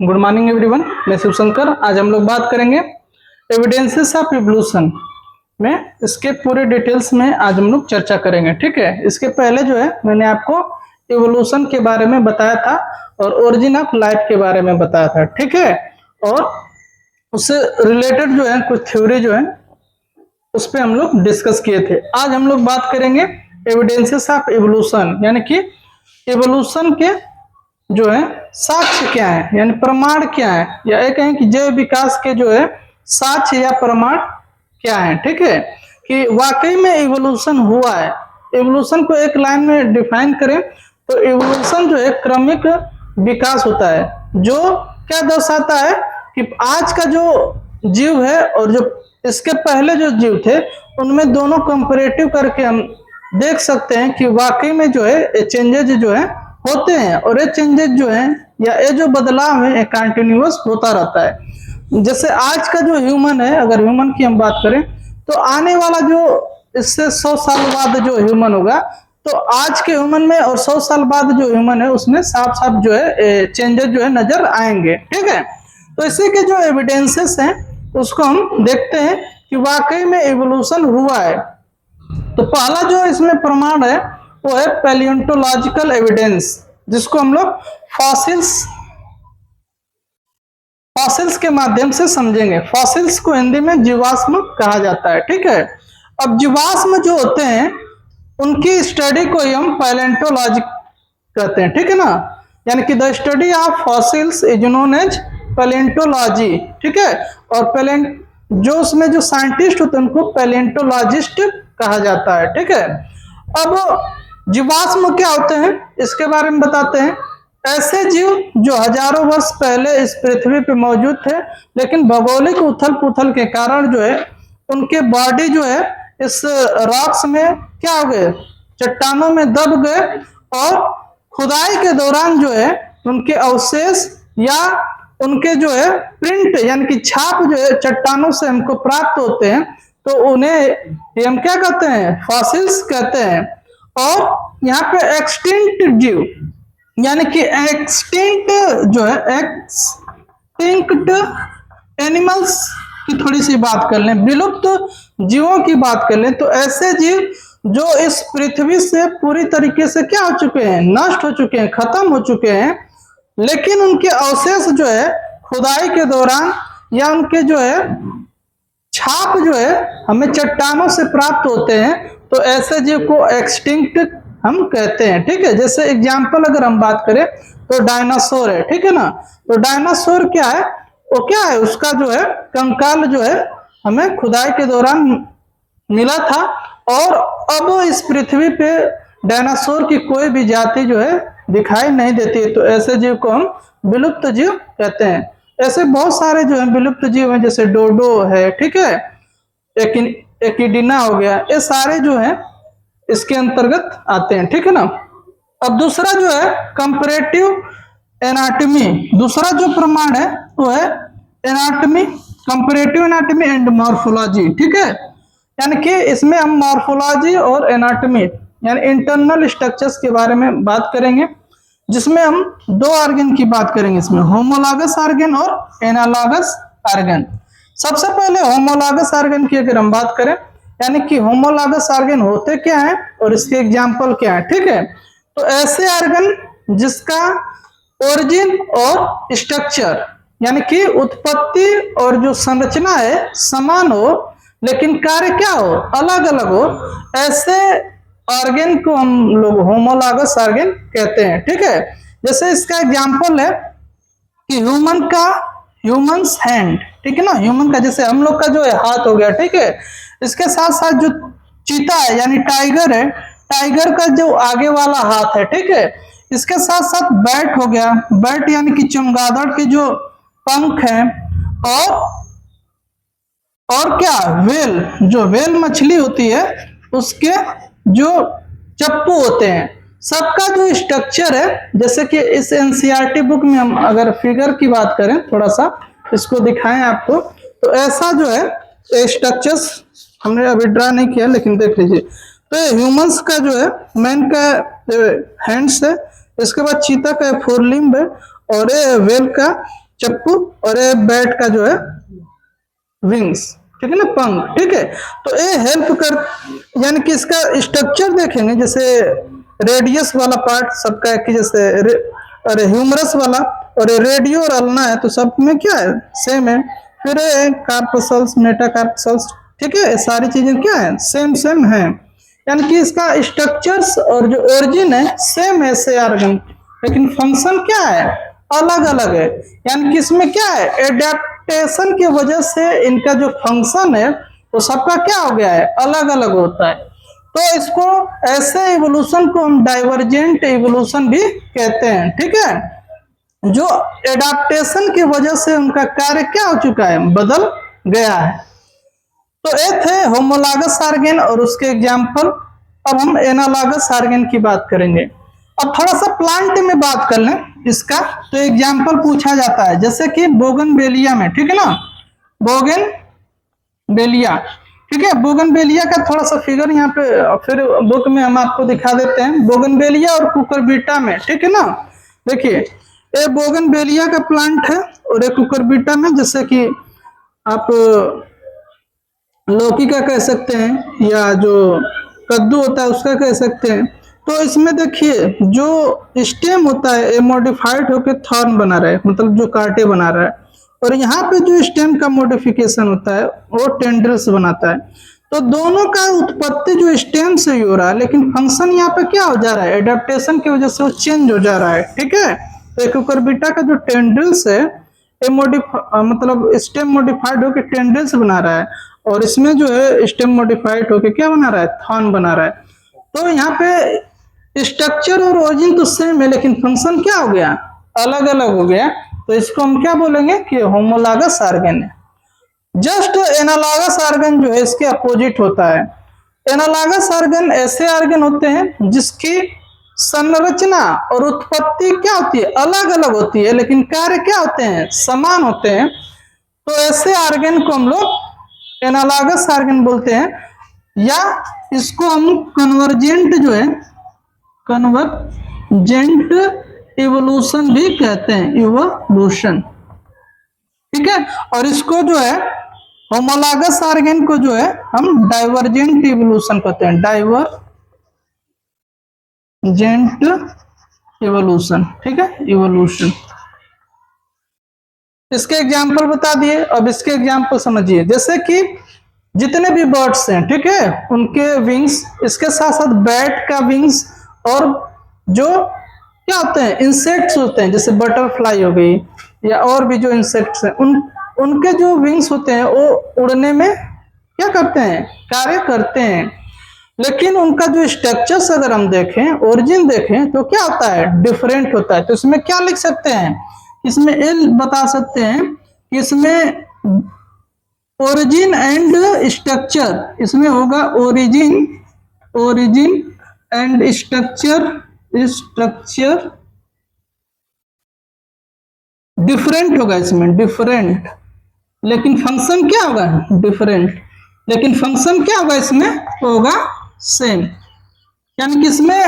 Good morning everyone, मैं शिवशंकर। आज हम लोग बात करेंगे एविडेंसेस ऑफ इवोल्यूशन में। इसके पूरे डिटेल्स में आज हम लोग चर्चा करेंगे। ठीक है, इसके पहले जो है मैंने आपको इवोल्यूशन के बारे में बताया था और ओरिजिन ऑफ लाइफ के बारे में बताया था। ठीक है, और उससे रिलेटेड जो है कुछ थ्योरी जो है उस पर हम लोग डिस्कस किए थे। आज हम लोग बात करेंगे एविडेंसेस ऑफ इवोल्यूशन, यानी कि इवोल्यूशन के जो है साक्ष्य क्या है, यानी प्रमाण क्या है, या एक कहें कि जैव विकास के जो है साक्ष्य या प्रमाण क्या है। ठीक है, कि वाकई में इवोल्यूशन हुआ है। इवोल्यूशन को एक लाइन में डिफाइन करें तो इवोल्यूशन जो है क्रमिक विकास होता है, जो क्या दर्शाता है कि आज का जो जीव है और जो इसके पहले जो जीव थे उनमें दोनों कंपैरेटिव करके हम देख सकते हैं कि वाकई में जो है चेंजेज जो है होते हैं, और ये चेंजेस जो है या ये जो बदलाव है कंटिन्यूअस होता रहता है। जैसे आज का जो ह्यूमन है, अगर ह्यूमन की हम बात करें तो आने वाला जो इससे 100 साल बाद जो ह्यूमन होगा, तो आज के ह्यूमन में और 100 साल बाद जो ह्यूमन है उसमें साफ साफ जो है चेंजेस जो है नजर आएंगे। ठीक है, तो इसी के जो एविडेंसेस हैं उसको हम देखते हैं कि वाकई में इवोल्यूशन हुआ है। तो पहला जो इसमें प्रमाण है वो है पैलियोंटोलॉजिकल एविडेंस, जिसको हम लोग फॉसिल्स के माध्यम से समझेंगे। फॉसिल्स को हिंदी में जीवाश्म कहा जाता है। ठीक है, अब जीवाश्म जो होते हैं उनकी स्टडी को ही हम पैलियोंटोलॉजी कहते हैं। ठीक है ना, यानी कि the study of fossils is known as palaeontology. ठीक है, और जो उसमें जो साइंटिस्ट होते हैं उनको पैलियोंटोलॉजिस्ट कहा जाता है। ठीक है, अब जीवाश्म क्या होते हैं इसके बारे में बताते हैं। ऐसे जीव जो हजारों वर्ष पहले इस पृथ्वी पे मौजूद थे, लेकिन भौगोलिक उथल पुथल के कारण जो है उनके बॉडी जो है इस रॉक्स में क्या हो गए, चट्टानों में दब गए, और खुदाई के दौरान जो है उनके अवशेष या उनके जो है प्रिंट यानी कि छाप जो है चट्टानों से हमको प्राप्त होते हैं, तो उन्हें हम क्या कहते हैं, फॉसिल्स कहते हैं। और यहाँ पे एक्सटिंक्ट जीव यानी कि एक्सटिंक्ट जो है एक्सटिंक्ट एनिमल्स की थोड़ी सी बात कर लें, विलुप्त जीवों की बात कर लें, तो ऐसे जीव जो इस पृथ्वी से पूरी तरीके से क्या हो चुके हैं, नष्ट हो चुके हैं, खत्म हो चुके हैं, लेकिन उनके अवशेष जो है खुदाई के दौरान या उनके जो है छाप जो है हमें चट्टानों से प्राप्त होते हैं, तो ऐसे जीव को एक्सटिंक्ट हम कहते हैं। ठीक है, जैसे एग्जांपल अगर हम बात करें तो डायनासोर है। ठीक है ना, तो डायनासोर क्या है, वो क्या है, उसका जो है कंकाल जो है हमें खुदाई के दौरान मिला था, और अब इस पृथ्वी पे डायनासोर की कोई भी जाति जो है दिखाई नहीं देती है, तो ऐसे जीव को हम विलुप्त जीव कहते हैं। ऐसे बहुत सारे जो है विलुप्त जीव हैं, जैसे डोडो है, ठीक है, एकिडिना हो गया, ये सारे जो है इसके अंतर्गत आते हैं। ठीक है ना, अब दूसरा जो है कंपैरेटिव एनाटॉमी, दूसरा जो प्रमाण है वो है anatomy, comparative anatomy and morphology. ठीक है, यानी कि इसमें हम मॉर्फोलॉजी और एनाटॉमी यानी इंटरनल स्ट्रक्चर्स के बारे में बात करेंगे, जिसमें हम दो ऑर्गन की बात करेंगे, इसमें होमोलॉगस ऑर्गन और एनालॉगस ऑर्गन। सबसे पहले होमोलॉगस ऑर्गन की अगर हम बात करें, यानी कि होमोलॉगस ऑर्गन होते क्या है और इसके एग्जाम्पल क्या है। ठीक है, तो ऐसे ऑर्गन जिसका ओरिजिन और स्ट्रक्चर यानी कि उत्पत्ति और जो संरचना है समान हो, लेकिन कार्य क्या हो, अलग अलग हो, ऐसे ऑर्गन को हम लोग होमोलॉगस ऑर्गन कहते हैं। ठीक है, जैसे इसका एग्जांपल है कि ह्यूमंस हैंड। ठीक है ना, ह्यूमन का जैसे हम लोग का जो है हाथ हो गया। ठीक है, इसके साथ साथ जो चीता है यानी टाइगर है, टाइगर का जो आगे वाला हाथ है। ठीक है, इसके साथ साथ बैट हो गया, बैट यानी कि चमगादड़ के जो पंख हैं, और क्या वेल, जो वेल मछली होती है उसके जो चप्पू होते हैं, सबका जो स्ट्रक्चर है, जैसे कि इस एनसीईआरटी बुक में हम अगर फिगर की बात करें, थोड़ा सा इसको दिखाएं आपको, तो ऐसा जो है स्ट्रक्चर्स हमने अभी ड्रा नहीं किया लेकिन देख लीजिए। तो ह्यूमंस का जो है मैन का हैंड्स है, इसके बाद चीता का फोर लिम्ब है, और ये वेल का चप्पू, और ये बैट का जो है विंग्स, ठीक है ना, पंख, ठीक है। तो ये हेल्प कर, यानी कि इसका स्ट्रक्चर देखेंगे, जैसे रेडियस वाला पार्ट सबका एक ही जैसे अरे ह्यूमरस वाला, और रेडियो और अल्ना है, तो सब में क्या है, सेम है। फिर कार्पसल्स, मेटाकार्पसल्स, ठीक है, सारी चीजें क्या है, सेम सेम है। यानी कि इसका स्ट्रक्चर्स और जो ओरिजिन है सेम है ऐसे ऑर्गन, लेकिन फंक्शन क्या है, अलग अलग है। यानी कि इसमें क्या है, एडेप्टेशन की वजह से इनका जो फंक्शन है वो सबका क्या हो गया है, अलग अलग होता है। तो इसको, ऐसे इवोल्यूशन को हम डाइवर्जेंट इवोल्यूशन भी कहते हैं, ठीक है, जो एडाप्टेशन की वजह से उनका कार्य क्या हो चुका है, बदल गया है। तो ये थे होमोलॉगस ऑर्गेन और उसके एग्जाम्पल। अब हम एनालॉगस ऑर्गेन की बात करेंगे। अब थोड़ा सा प्लांट में बात कर लें इसका, तो एग्जाम्पल पूछा जाता है, जैसे कि बोगनवेलिया में, ठीक है ना, बोगनवेलिया, ठीक है, बोगनवेलिया का थोड़ा सा फिगर यहाँ पे फिर बुक में हम आपको दिखा देते हैं, बोगनवेलिया और कुकुरबिटा में, ठीक है ना। देखिए, ये बोगनवेलिया का प्लांट है, और ये कुकुरबिटा में जैसे कि आप लौकी का कह सकते हैं, या जो कद्दू होता है उसका कह सकते हैं। तो इसमें देखिए, जो स्टेम होता है ये मॉडिफाइड होकर थॉर्न बना रहा है, मतलब जो कांटे बना रहा है, और यहाँ पे जो स्टेम का मॉडिफिकेशन होता है वो टेंड्रिल्स बनाता है। तो दोनों का उत्पत्ति जो स्टेम से ही हो रहा है, लेकिन फंक्शन यहाँ पे क्या हो जा रहा है, एडेप्टेशन की वजह से वो चेंज हो जा रहा है, ठीक है। तो कुकुरबिटा का जो टेंड्रिल्स है ये मतलब स्टेम मॉडिफाइड होकर टेंड्रिल्स बना रहा है, और इसमें जो है स्टेम मॉडिफाइड होकर क्या बना रहा है, थॉर्न बना रहा है। तो यहाँ पे स्ट्रक्चर और ओरिजिन तो सेम है, लेकिन फंक्शन क्या हो गया, अलग अलग हो गया। तो इसको हम क्या बोलेंगे कि होमोलॉगस ऑर्गन है। जस्ट एनालॉगस ऑर्गन जो है इसके अपोजिट होता है। एनालॉगस ऑर्गन ऐसे ऑर्गन होते हैं जिसकी संरचना और उत्पत्ति क्या होती है, अलग अलग होती है, लेकिन कार्य क्या होते हैं, समान होते हैं। तो ऐसे ऑर्गन को हम लोग एनालॉगस ऑर्गन बोलते हैं, या इसको हम कन्वर्जेंट जो है, कन्वर्जेंट इवोल्यूशन भी कहते हैं, इवोल्यूशन, ठीक है। और इसको जो है होमोलॉगस ऑर्गन को जो है हम डाइवर्जेंट इवोल्यूशन कहते हैं, डाइवर्जेंट इवोल्यूशन, ठीक है, इवोल्यूशन। इसके एग्जाम्पल बता दिए, अब इसके एग्जाम्पल समझिए। जैसे कि जितने भी बर्ड्स हैं, ठीक है, उनके विंग्स, इसके साथ साथ बैट का विंग्स, और जो क्या होते हैं, इंसेक्ट्स होते हैं, जैसे बटरफ्लाई हो गई, या और भी जो इंसेक्ट्स हैं, उनके जो विंग्स होते हैं वो उड़ने में क्या करते हैं, कार्य करते हैं। लेकिन उनका जो स्ट्रक्चर्स अगर हम देखें, ओरिजिन देखें, तो क्या होता है, डिफरेंट होता है। तो इसमें क्या लिख सकते हैं, इसमें ये बता सकते हैं कि इसमें ओरिजिन एंड स्ट्रक्चर, इसमें होगा origin, origin and structure, structure different होगा इसमें, डिफरेंट, लेकिन फंक्शन क्या होगा, डिफरेंट, लेकिन फंक्शन क्या होगा इसमें, होगा सेम। यानी कि इसमें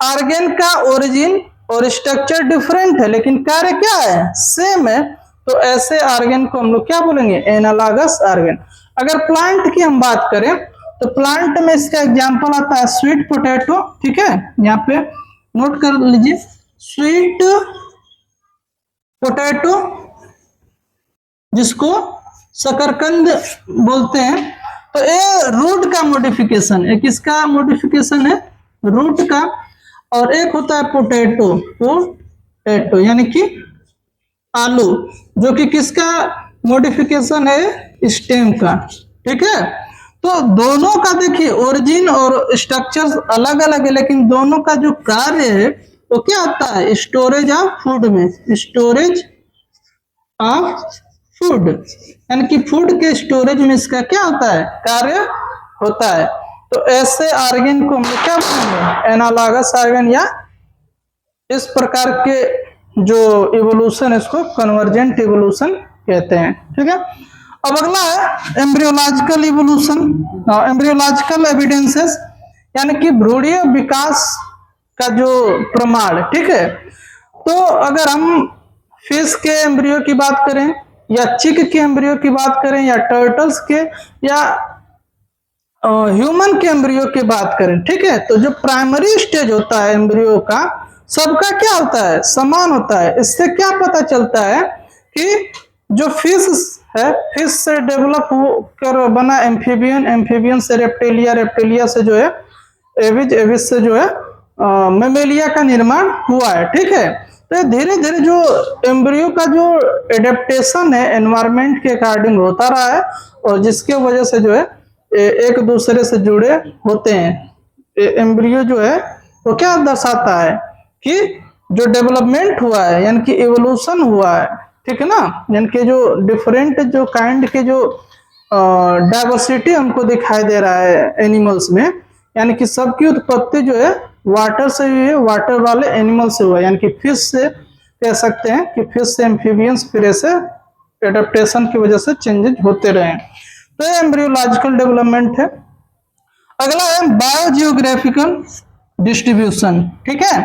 ऑर्गन का ओरिजिन और स्ट्रक्चर डिफरेंट है, लेकिन कार्य क्या है, सेम है। तो ऐसे ऑर्गन को हम लोग क्या बोलेंगे, एनालॉगस ऑर्गन। अगर प्लांट की हम बात करें, तो प्लांट में इसका एग्जांपल आता है स्वीट पोटैटो, ठीक है, यहाँ पे नोट कर लीजिए, स्वीट पोटैटो, जिसको शकरकंद बोलते हैं। तो ये रूट का मॉडिफिकेशन है, किसका मॉडिफिकेशन है, रूट का। और एक होता है पोटैटो, पोटैटो यानी कि आलू, जो कि किसका मॉडिफिकेशन है, स्टेम का, ठीक है। तो दोनों का देखिए ओरिजिन और स्ट्रक्चर अलग अलग है, लेकिन दोनों का जो कार्य है वो क्या होता है, स्टोरेज ऑफ फूड में, स्टोरेज ऑफ फूड, यानी कि फूड के स्टोरेज में इसका क्या होता है, कार्य होता है। तो ऐसे ऑर्गन को हम लोग क्या बोलेंगे, एनालॉगस ऑर्गन, या इस प्रकार के जो इवोल्यूशन है इसको कन्वर्जेंट इवोल्यूशन कहते हैं, ठीक है। अब अगला है एम्ब्रियोलॉजिकल इवोल्यूशन, एम्ब्रियोलॉजिकल एविडेंसेस, यानी कि भ्रूणीय विकास का जो प्रमाण, ठीक है। तो अगर हम फिश के एम्ब्रियो की बात करें या चिक के एम्ब्रियो की बात करें या टर्टल्स के या ह्यूमन के एम्ब्रियो की बात करें, ठीक है, तो जो प्राइमरी स्टेज होता है एम्ब्रियो का सबका क्या होता है, समान होता है। इससे क्या पता चलता है कि जो फिश है, फिश से डेवलप कर बना एम्फीबियन, एम्फीबियन से रेप्टिलिया, रेप्टिलिया से जो है एविज, एविज से जो है मेमेलिया का निर्माण हुआ है, ठीक है। तो धीरे धीरे जो एम्ब्रियो का जो एडेप्टेशन है एनवायरमेंट के अकॉर्डिंग होता रहा है और जिसके वजह से जो है एक दूसरे से जुड़े होते हैं। एम्ब्रियो जो है वो क्या दर्शाता है कि जो डेवलपमेंट हुआ है यानी कि इवोल्यूशन हुआ है, ठीक है ना, यानी कि जो डिफरेंट जो काइंड के जो डाइवर्सिटी हमको दिखाई दे रहा है एनिमल्स में, यानी कि सबकी उत्पत्ति जो है वाटर से हुई है, वाटर वाले एनिमल से हुआ है, यानी कि फिश से कह सकते हैं कि फिश से एम्फीबियंस फिर ऐसे एडेप्टेशन की वजह से चेंजेस होते रहे। तो ये एम्ब्रियोलॉजिकल डेवलपमेंट है। अगला है बायोजियोग्राफिकल डिस्ट्रीब्यूशन, ठीक है।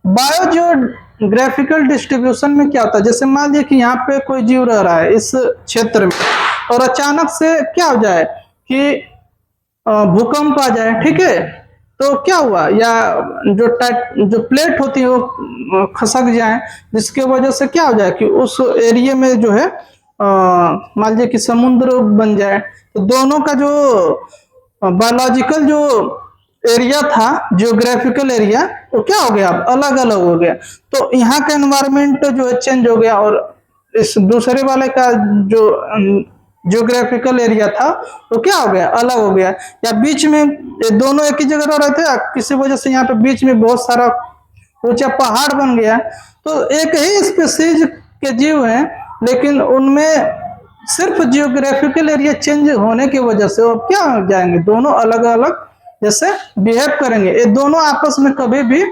बायोजियोग्राफिकल डिस्ट्रीब्यूशन में क्या होता है, जैसे मान लीजिए कि यहाँ पे कोई जीव रह रहा है इस क्षेत्र में और अचानक से क्या हो जाए कि भूकंप आ जाए, ठीक है, तो क्या हुआ, या जो प्लेट होती है वो खसक जाए, जिसके वजह से क्या हो जाए कि उस एरिया में जो है मान लीजिए कि समुद्र बन जाए। तो दोनों का जो बायोलॉजिकल जो एरिया था, जियोग्राफिकल एरिया, तो क्या हो गया, अलग अलग हो गया। तो यहाँ का एनवायरमेंट जो है चेंज हो गया और इस दूसरे वाले का जो जियोग्राफिकल एरिया था वो क्या हो गया, अलग हो गया। या बीच में दोनों एक ही जगह रह रहे थे, किसी वजह से यहाँ पे बीच में बहुत सारा ऊंचा पहाड़ बन गया। तो एक ही स्पीसीज के जीव हैं लेकिन उनमें सिर्फ जियोग्राफिकल एरिया चेंज होने की वजह से वो क्या हो जाएंगे, दोनों अलग अलग जैसे बिहेव करेंगे। ये दोनों आपस में कभी भी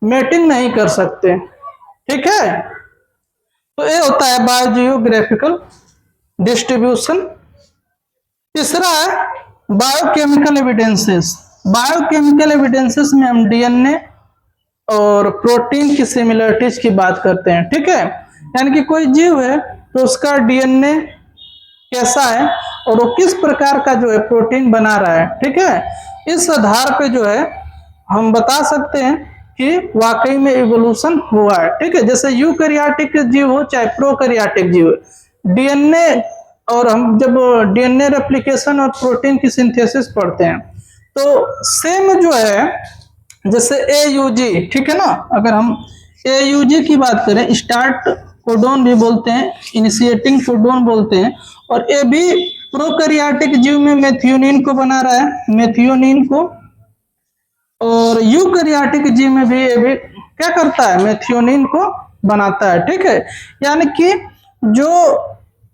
मेटिंग नहीं कर सकते, ठीक है। तो ये होता है बायोजियोग्राफिकल डिस्ट्रीब्यूशन। तीसरा है बायोकेमिकल एविडेंसेस। बायोकेमिकल एविडेंसेस में हम डीएनए और प्रोटीन की सिमिलरिटीज की बात करते हैं, ठीक है। यानी कि कोई जीव है तो उसका डीएनए कैसा है और वो किस प्रकार का जो है प्रोटीन बना रहा है, ठीक है। इस आधार पे जो है हम बता सकते हैं कि वाकई में इवोल्यूशन हुआ है, ठीक है। जैसे यूकैरियोटिक जीव हो चाहे प्रोकैरियोटिक जीव, डीएनए और हम जब डीएनए रेप्लिकेशन और प्रोटीन की सिंथेसिस पढ़ते हैं तो सेम जो है जैसे एयूजी, ठीक है ना, अगर हम एयूजी की बात करें, स्टार्ट कोडोन भी बोलते हैं, इनिशिएटिंग कोडोन बोलते हैं, और ये भी प्रोकैरियोटिक जीव में मेथियोनिन को बना रहा है, मेथियोनिन को, और यूकैरियोटिक जीव में भी ये भी क्या करता है, मेथियोनिन को बनाता है, ठीक है। यानी कि जो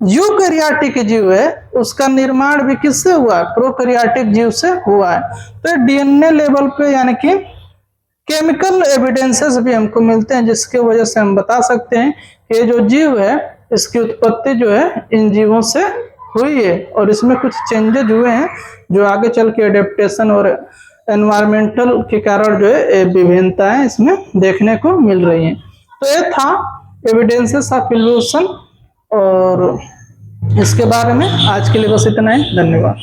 यूकैरियोटिक जीव है उसका निर्माण भी किससे हुआ, प्रोकैरियोटिक जीव से हुआ है। तो डीएनए लेवल पे यानी कि केमिकल एविडेंसेस भी हमको मिलते हैं जिसके वजह से हम बता सकते हैं कि ये जो जीव है इसकी उत्पत्ति जो है इन जीवों से हुई है और इसमें कुछ चेंजेज हुए हैं जो आगे चल के एडेप्टेशन और एनवायरमेंटल के कारण जो है विभिन्नताएं इसमें देखने को मिल रही हैं। तो ये था एविडेंसेस ऑफ इवोल्यूशन और इसके बारे में आज के लिए बस इतना ही। धन्यवाद।